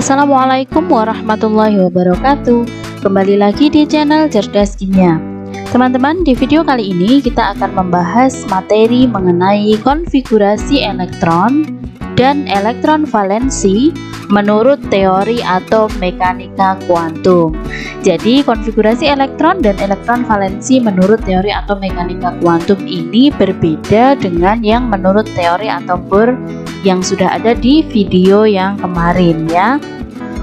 Assalamualaikum warahmatullahi wabarakatuh. Kembali lagi di channel Cerdas Kimia. Teman-teman, di video kali ini kita akan membahas materi mengenai konfigurasi elektron dan elektron valensi menurut teori atau mekanika kuantum. Jadi konfigurasi elektron dan elektron valensi menurut teori atau mekanika kuantum ini berbeda dengan yang menurut teori atau Bohr yang sudah ada di video yang kemarin ya.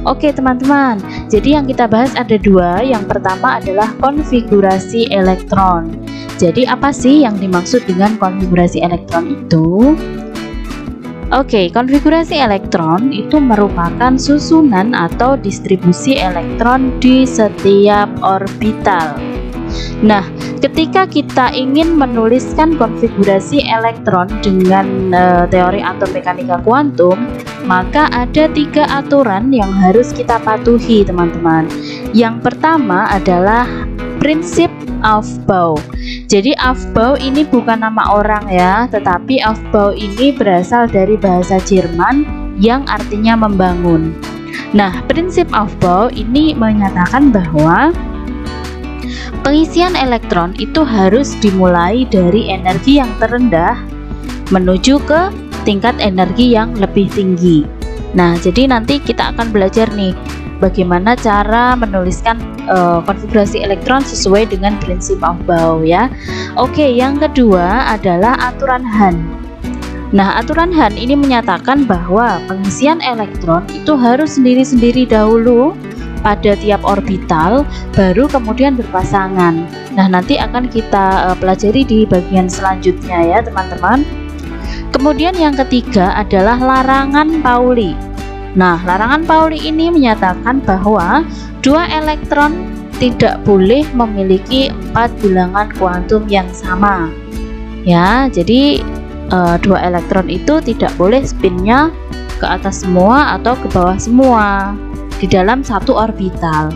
Oke teman-teman, jadi yang kita bahas ada dua. Yang pertama adalah konfigurasi elektron. Jadi apa sih yang dimaksud dengan konfigurasi elektron itu? Oke, konfigurasi elektron itu merupakan susunan atau distribusi elektron di setiap orbital. Nah, ketika kita ingin menuliskan konfigurasi elektron dengan teori atau mekanika kuantum, maka ada 3 aturan yang harus kita patuhi teman-teman. Yang pertama adalah prinsip Aufbau. Jadi Aufbau ini bukan nama orang ya, tetapi Aufbau ini berasal dari bahasa Jerman yang artinya membangun. Nah, prinsip Aufbau ini menyatakan bahwa pengisian elektron itu harus dimulai dari energi yang terendah menuju ke tingkat energi yang lebih tinggi. Nah, jadi nanti kita akan belajar nih bagaimana cara menuliskan konfigurasi elektron sesuai dengan prinsip Aufbau ya. Oke, yang kedua adalah aturan Hahn. Nah, aturan Hahn ini menyatakan bahwa pengisian elektron itu harus sendiri-sendiri dahulu pada tiap orbital, baru kemudian berpasangan. Nah, nanti akan kita pelajari di bagian selanjutnya ya teman-teman. Kemudian yang ketiga adalah larangan Pauli. Nah, larangan Pauli ini menyatakan bahwa 2 elektron tidak boleh memiliki 4 bilangan kuantum yang sama. Ya, jadi 2 elektron itu tidak boleh spinnya ke atas semua atau ke bawah semua di dalam satu orbital.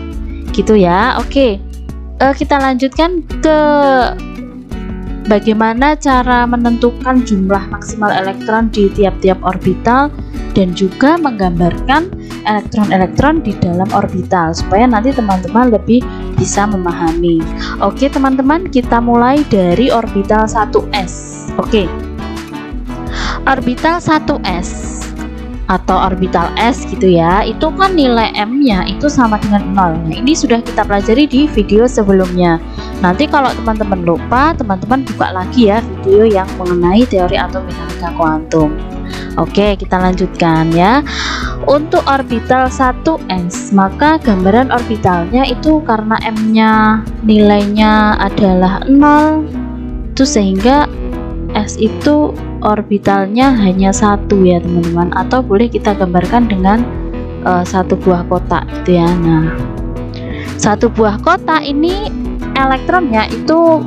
Gitu ya. Oke. Kita lanjutkan ke bagaimana cara menentukan jumlah maksimal elektron di tiap-tiap orbital dan juga menggambarkan elektron-elektron di dalam orbital supaya nanti teman-teman lebih bisa memahami. Oke teman-teman, kita mulai dari orbital 1s. Oke. Orbital 1s atau orbital S gitu ya, itu kan nilai M-nya itu sama dengan 0. Nah, ini sudah kita pelajari di video sebelumnya. Nanti kalau teman-teman lupa, teman-teman buka lagi ya video yang mengenai teori atau mekanika kuantum. Oke, kita lanjutkan ya. Untuk orbital 1s, maka gambaran orbitalnya itu karena M-nya nilainya adalah 0, itu sehingga S itu orbitalnya hanya 1 ya teman-teman, atau boleh kita gambarkan dengan 1 buah kotak gitu ya. Nah, 1 buah kotak ini elektronnya itu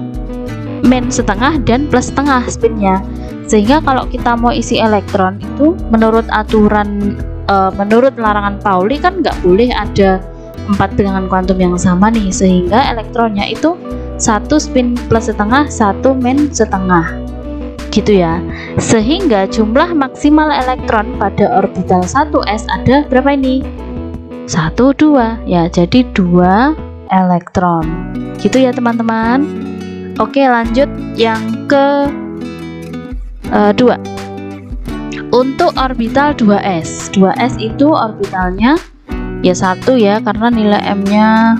min setengah dan plus setengah spinnya, sehingga kalau kita mau isi elektron itu menurut aturan menurut larangan Pauli kan nggak boleh ada 4 bilangan kuantum yang sama nih, sehingga elektronnya itu 1 spin plus setengah, 1 min setengah gitu ya. Sehingga jumlah maksimal elektron pada orbital 1s ada berapa ini? 1, 2 ya, jadi 2 elektron gitu ya teman-teman. Oke, lanjut yang ke 2. Untuk orbital 2s. 2s itu orbitalnya ya 1 ya, karena nilai M-nya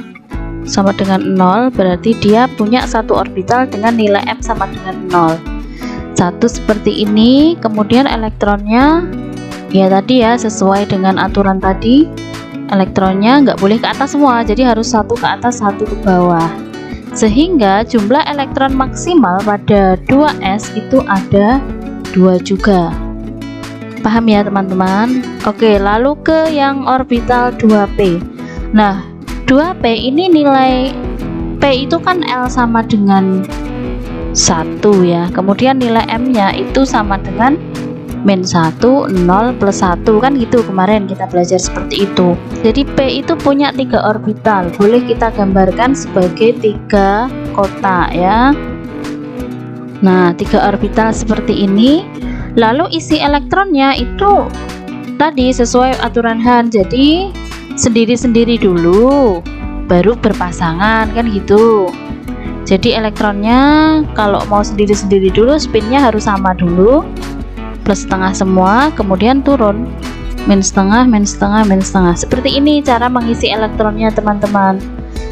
sama dengan 0, berarti dia punya 1 orbital dengan nilai M sama dengan 0. 1 seperti ini. Kemudian elektronnya ya tadi ya, sesuai dengan aturan tadi, elektronnya nggak boleh ke atas semua, jadi harus 1 ke atas 1 ke bawah, sehingga jumlah elektron maksimal pada 2s itu ada 2 juga. Paham ya teman-teman? Oke, lalu ke yang orbital 2p. Nah, 2p ini nilai p itu kan L sama dengan 1 ya, kemudian nilai M-nya itu sama dengan min 1, 0, plus 1 kan gitu, kemarin kita belajar seperti itu. Jadi P itu punya 3 orbital, boleh kita gambarkan sebagai 3 kotak ya. Nah, 3 orbital seperti ini. Lalu isi elektronnya itu tadi sesuai aturan Han, jadi sendiri-sendiri dulu baru berpasangan kan gitu. Jadi elektronnya kalau mau sendiri-sendiri dulu, spinnya harus sama dulu, plus setengah semua, kemudian turun min setengah, min setengah, min setengah. Seperti ini cara mengisi elektronnya teman-teman,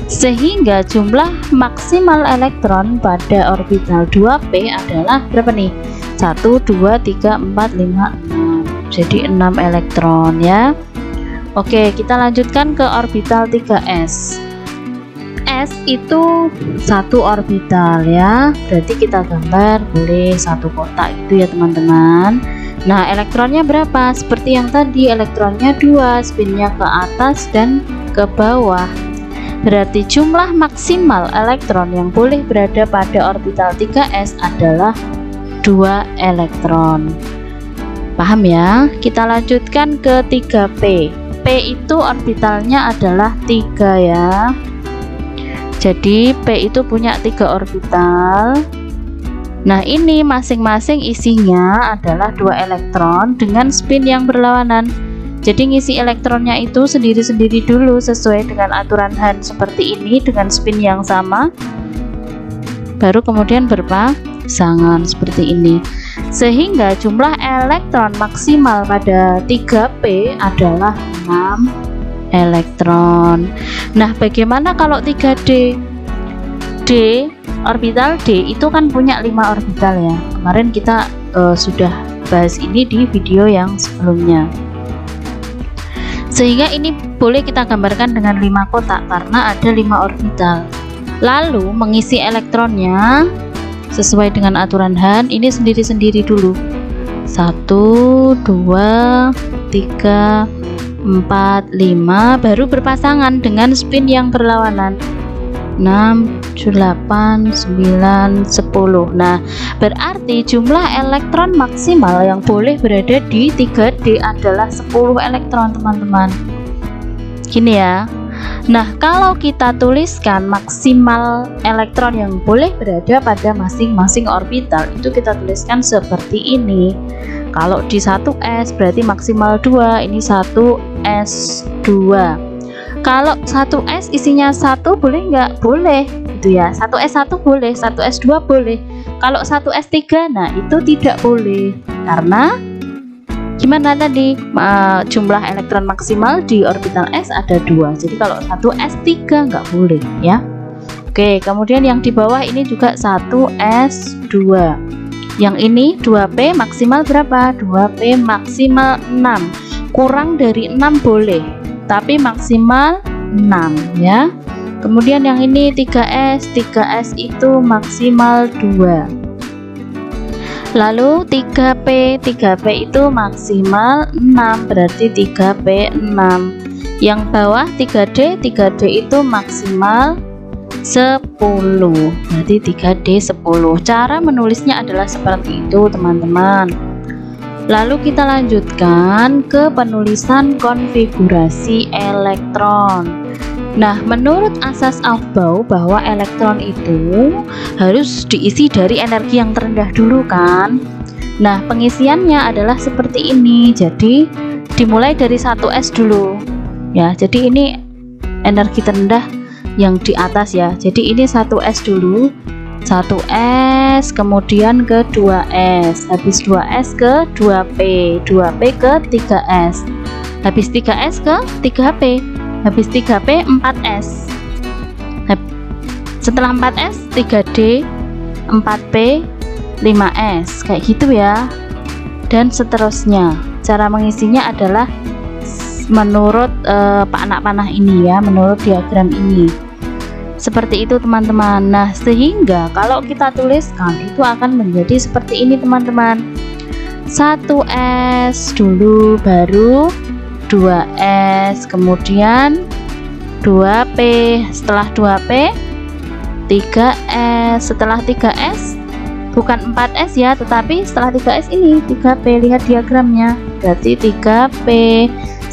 sehingga jumlah maksimal elektron pada orbital 2p adalah berapa nih? 1, 2, 3, 4, 5, 6. Jadi 6 elektron ya. Oke, kita lanjutkan ke orbital 3s. S itu satu orbital ya, berarti kita gambar boleh satu kotak gitu ya teman-teman. Nah, elektronnya berapa? Seperti yang tadi, elektronnya 2, spinnya ke atas dan ke bawah. Berarti jumlah maksimal elektron yang boleh berada pada orbital 3s adalah 2 elektron. Paham ya? Kita lanjutkan ke 3p. P itu orbitalnya adalah 3 ya. Jadi P itu punya 3 orbital. Nah, ini masing-masing isinya adalah 2 elektron dengan spin yang berlawanan. Jadi ngisi elektronnya itu sendiri-sendiri dulu sesuai dengan aturan Han seperti ini dengan spin yang sama. Baru kemudian berpasangan seperti ini. Sehingga jumlah elektron maksimal pada 3P adalah 6 elektron. Nah, bagaimana kalau 3D? D, orbital D itu kan punya 5 orbital ya. Kemarin kita sudah bahas ini di video yang sebelumnya. Sehingga ini boleh kita gambarkan dengan 5 kotak karena ada 5 orbital. Lalu mengisi elektronnya sesuai dengan aturan Han, ini sendiri-sendiri dulu. 1, 2, 3, 4, 5, baru berpasangan dengan spin yang berlawanan. 6, 8, 9, 10. Nah, berarti jumlah elektron maksimal yang boleh berada di 3D adalah 10 elektron teman-teman. Gini ya. Nah, kalau kita tuliskan maksimal elektron yang boleh berada pada masing-masing orbital, itu kita tuliskan seperti ini. Kalau di 1s berarti maksimal 2, ini 1s2. Kalau 1s isinya 1 boleh nggak? Boleh gitu ya. 1s1 boleh, 1s2 boleh. Kalau 1s3 nah itu tidak boleh. Karena gimana tadi? Jumlah elektron maksimal di orbital s ada 2. Jadi kalau 1s3 nggak boleh ya. Oke, kemudian yang di bawah ini juga 1s2. Yang ini 2p maksimal berapa? 2p maksimal 6. Kurang dari 6 boleh, tapi maksimal 6 ya. Kemudian yang ini 3s. 3s itu maksimal 2. Lalu 3p. 3p itu maksimal 6, berarti 3p 6. Yang bawah 3d. 3d itu maksimal 10, berarti 3D 10. Cara menulisnya adalah seperti itu teman-teman. Lalu kita lanjutkan ke penulisan konfigurasi elektron. Nah, menurut asas Aufbau bahwa elektron itu harus diisi dari energi yang terendah dulu kan. Nah, pengisiannya adalah seperti ini. Jadi dimulai dari 1s dulu ya. Jadi ini energi terendah yang di atas ya. Jadi ini 1s dulu, 1s kemudian ke 2s, habis 2s ke 2p, 2p ke 3s, habis 3s ke 3p, habis 3p 4s, setelah 4s 3d, 4p, 5s, kayak gitu ya. Dan seterusnya. Cara mengisinya adalah menurut anak panah ini ya, menurut diagram ini. Seperti itu teman-teman. Nah, sehingga kalau kita tuliskan itu akan menjadi seperti ini teman-teman. 1s dulu, baru 2s, kemudian 2p, setelah 2p 3s, setelah 3s bukan 4s ya, tetapi setelah 3s ini 3p, lihat diagramnya, berarti 3p.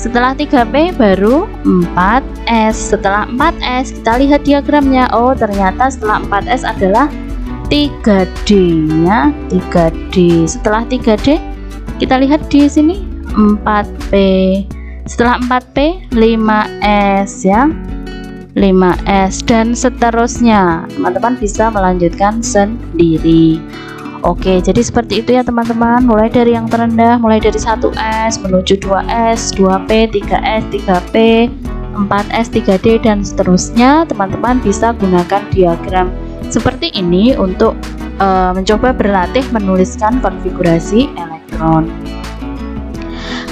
Setelah 3p baru 4s. Setelah 4s kita lihat diagramnya. Oh, ternyata setelah 4s adalah 3D ya, 3D. Setelah 3D kita lihat di sini 4P. Setelah 4P 5S ya, 5S, dan seterusnya. Teman-teman bisa melanjutkan sendiri. Oke, jadi seperti itu ya teman-teman, mulai dari yang terendah, mulai dari 1S menuju 2S, 2P, 3S, 3P, 4S, 3D, dan seterusnya. Teman-teman bisa gunakan diagram seperti ini untuk mencoba berlatih menuliskan konfigurasi elektron.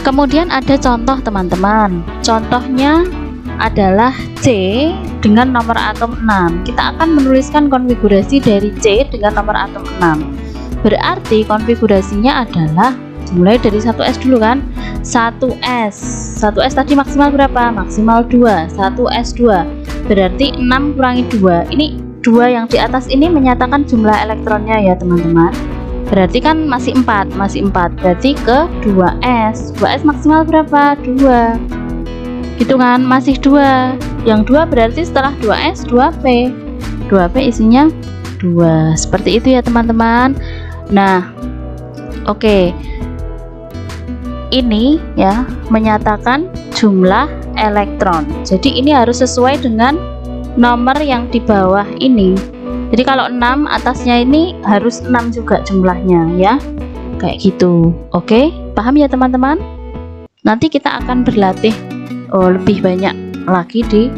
Kemudian ada contoh teman-teman. Contohnya adalah C dengan nomor atom 6. Kita akan menuliskan konfigurasi dari C dengan nomor atom 6. Berarti konfigurasinya adalah dimulai dari 1S dulu kan. 1S. 1S tadi maksimal berapa? Maksimal 2. 1S2. Berarti 6 kurangi 2. Ini 2 yang di atas ini menyatakan jumlah elektronnya ya teman-teman. Berarti kan masih 4. Berarti ke 2S. 2S maksimal berapa? 2. Gitu kan? Masih 2. Yang 2 berarti setelah 2S 2P. 2P isinya 2. Seperti itu ya teman-teman. Nah, oke. Ini ya menyatakan jumlah elektron. Jadi ini harus sesuai dengan nomor yang di bawah ini. Jadi kalau 6 atasnya ini harus 6 juga jumlahnya ya. Kayak gitu. Oke, paham ya teman-teman? Nanti kita akan berlatih lebih banyak lagi di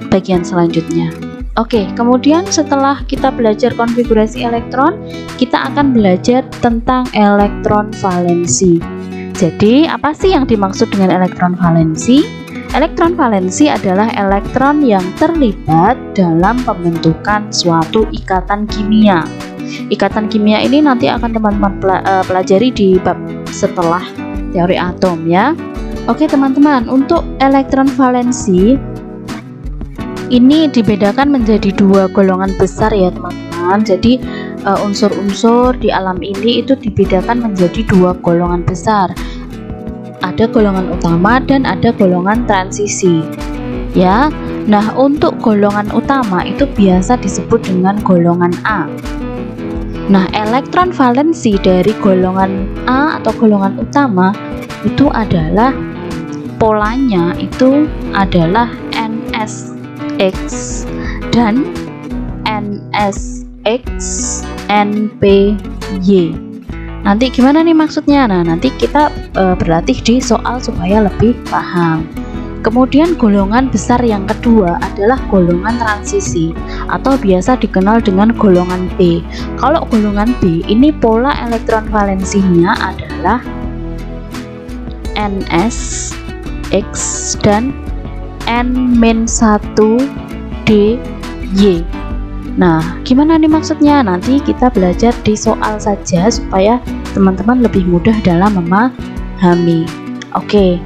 bagian selanjutnya. Oke, kemudian setelah kita belajar konfigurasi elektron, kita akan belajar tentang elektron valensi. Jadi, apa sih yang dimaksud dengan elektron valensi? Elektron valensi adalah elektron yang terlibat dalam pembentukan suatu ikatan kimia. Ikatan kimia ini nanti akan teman-teman pelajari di bab setelah teori atom ya. Oke teman-teman, untuk elektron valensi ini dibedakan menjadi 2 golongan besar ya teman-teman. Jadi unsur-unsur di alam ini itu dibedakan menjadi 2 golongan besar. Ada golongan utama dan ada golongan transisi ya. Nah, untuk golongan utama itu biasa disebut dengan golongan A. Nah, elektron valensi dari golongan A atau golongan utama itu adalah polanya itu adalah NSX dan NSX NPY. Nanti gimana nih maksudnya? Nah, nanti kita berlatih di soal supaya lebih paham. Kemudian golongan besar yang kedua adalah golongan transisi atau biasa dikenal dengan golongan B. Kalau golongan B ini pola elektron valensinya adalah NS, X, dan N-1DY. Nah, gimana nih maksudnya? Nanti kita belajar di soal saja supaya teman-teman lebih mudah dalam memahami. Oke.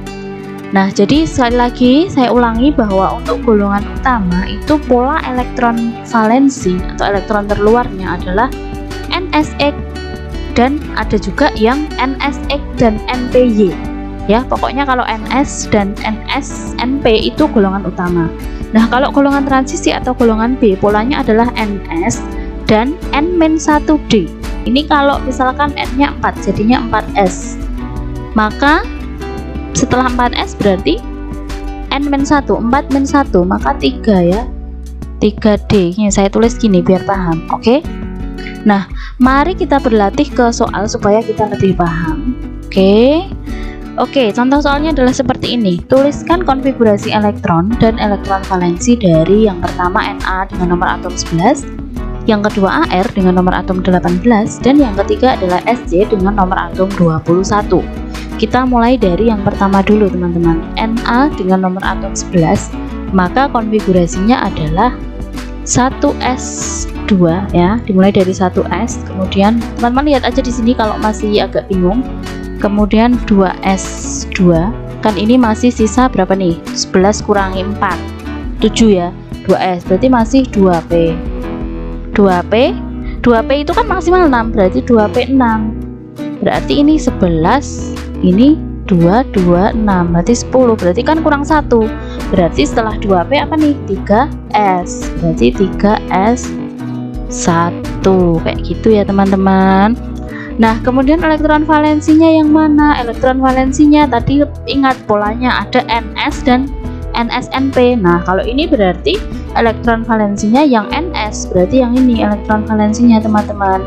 Nah, jadi sekali lagi saya ulangi bahwa untuk golongan utama itu pola elektron valensi atau elektron terluarnya adalah NSX dan ada juga yang NSX dan NPY. Ya, pokoknya kalau NS dan NP itu golongan utama. Nah, kalau golongan transisi atau golongan B, polanya adalah NS dan N-1D. Ini kalau misalkan N-nya 4, jadinya 4S. Maka setelah 4S berarti N-1, 4-1, maka 3 ya. 3D. Ini saya tulis gini biar paham, oke? Nah, mari kita berlatih ke soal supaya kita lebih paham. Oke, contoh soalnya adalah seperti ini. Tuliskan konfigurasi elektron dan elektron valensi dari yang pertama Na dengan nomor atom 11, yang kedua Ar dengan nomor atom 18, dan yang ketiga adalah Sj dengan nomor atom 21. Kita mulai dari yang pertama dulu teman-teman. Na dengan nomor atom 11, maka konfigurasinya adalah 1s2 ya, dimulai dari 1s. Kemudian teman-teman lihat aja di sini kalau masih agak bingung. Kemudian 2s2, kan ini masih sisa berapa nih? 11 kurangi 4, 7 ya. 2s berarti masih 2p. 2p itu kan maksimal 6, berarti 2p 6. Berarti ini 11, ini 2, 6, berarti 10, berarti kan kurang 1. Berarti setelah 2p apa nih? 3s, berarti 3s1, kayak gitu ya teman-teman. Nah, kemudian elektron valensinya yang mana? Elektron valensinya tadi ingat polanya ada NS dan NSNP. Nah, kalau ini berarti elektron valensinya yang NS, berarti yang ini elektron valensinya teman-teman.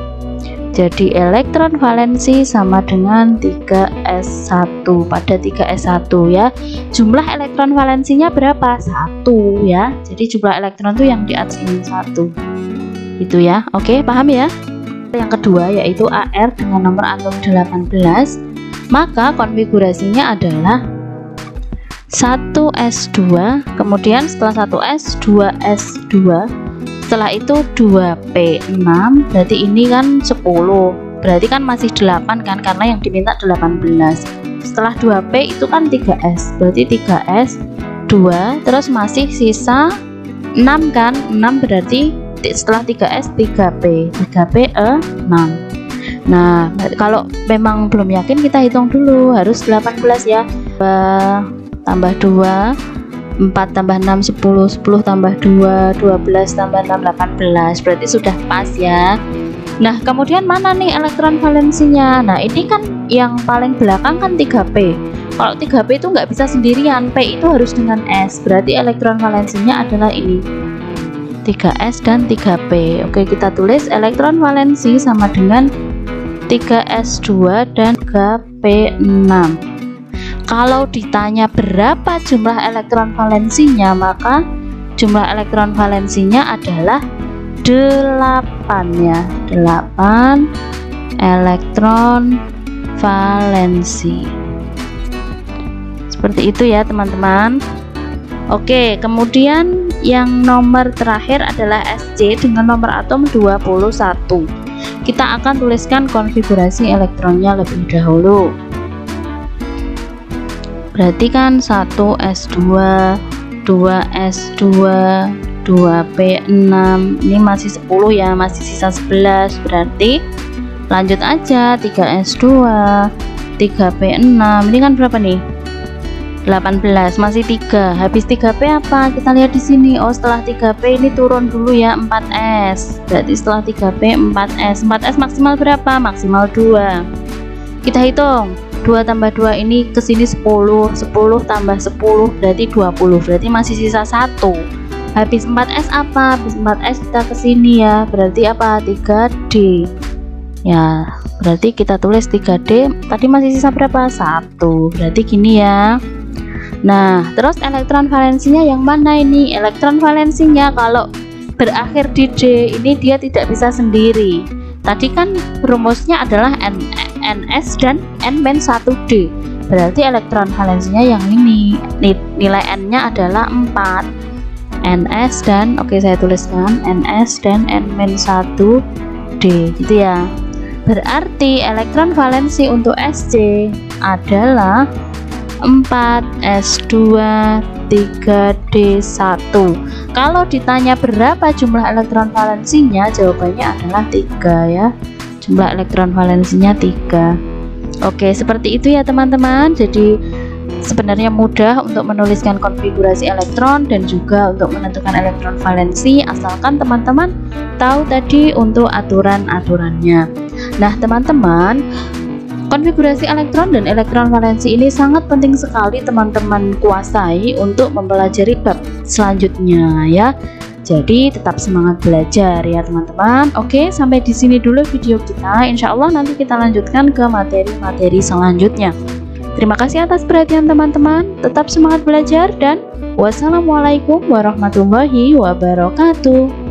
Jadi elektron valensi sama dengan 3s1 pada 3s1 ya. Jumlah elektron valensinya berapa? 1 ya. Jadi jumlah elektron tuh yang di atas ini 1. Itu ya. Oke, paham ya? Yang kedua yaitu AR dengan nomor atom 18, maka konfigurasinya adalah 1s2, kemudian setelah 1s 2s2, setelah itu 2p6, berarti ini kan 10, berarti kan masih 8 kan, karena yang diminta 18. Setelah 2p itu kan 3s, berarti 3s 2, terus masih sisa 6 kan, 6 berarti setelah 3s 3p 6. Nah, kalau memang belum yakin kita hitung dulu, harus 18 ya. 2 tambah 2 4 tambah 6 10, 10 tambah 2 12 tambah 6 18, berarti sudah pas ya. Nah, kemudian mana nih elektron valensinya? Nah, ini kan yang paling belakang kan 3p. Kalau 3p itu nggak bisa sendirian, p itu harus dengan s, berarti elektron valensinya adalah ini 3s dan 3p. Oke, kita tulis elektron valensi sama dengan 3s2 dan 3p6. Kalau ditanya berapa jumlah elektron valensinya, maka jumlah elektron valensinya adalah 8 ya. 8 elektron valensi. Seperti itu ya teman-teman. Oke, kemudian yang nomor terakhir adalah SC dengan nomor atom 21. Kita akan tuliskan konfigurasi elektronnya lebih dahulu. Berarti kan 1s2, 2s2, 2p6, ini masih 10 ya, masih sisa 11, berarti lanjut aja 3s2, 3p6, ini kan berapa nih? 18, masih 3. Habis 3p apa? Kita lihat di sini. Oh, setelah 3p ini turun dulu ya, 4s. Berarti setelah 3p 4s. 4s maksimal berapa? Maksimal 2. Kita hitung. 2 tambah 2 ini ke sini 10. 10 tambah 10 berarti 20. Berarti masih sisa 1. Habis 4s apa? Habis 4s kita ke sini ya. Berarti apa? 3d. Ya, berarti kita tulis 3d. Tadi masih sisa berapa? 1. Berarti gini ya. Nah, terus elektron valensinya yang mana ini? Elektron valensinya kalau berakhir di D ini dia tidak bisa sendiri. Tadi kan rumusnya adalah NS dan N-1D. Berarti elektron valensinya yang ini. Nilai N-nya adalah 4. NS dan, oke saya tuliskan NS dan N-1D gitu ya. Berarti elektron valensi untuk SC adalah 4s2 3d1. Kalau ditanya berapa jumlah elektron valensinya, jawabannya adalah 3 ya. Jumlah elektron valensinya 3. Oke, seperti itu ya teman-teman. Jadi sebenarnya mudah untuk menuliskan konfigurasi elektron dan juga untuk menentukan elektron valensi, asalkan teman-teman tahu tadi untuk aturan-aturannya. Nah teman-teman, konfigurasi elektron dan elektron valensi ini sangat penting sekali teman-teman kuasai untuk mempelajari bab selanjutnya ya. Jadi tetap semangat belajar ya teman-teman. Oke, sampai di sini dulu video kita. Insya Allah nanti kita lanjutkan ke materi-materi selanjutnya. Terima kasih atas perhatian teman-teman. Tetap semangat belajar dan wassalamualaikum warahmatullahi wabarakatuh.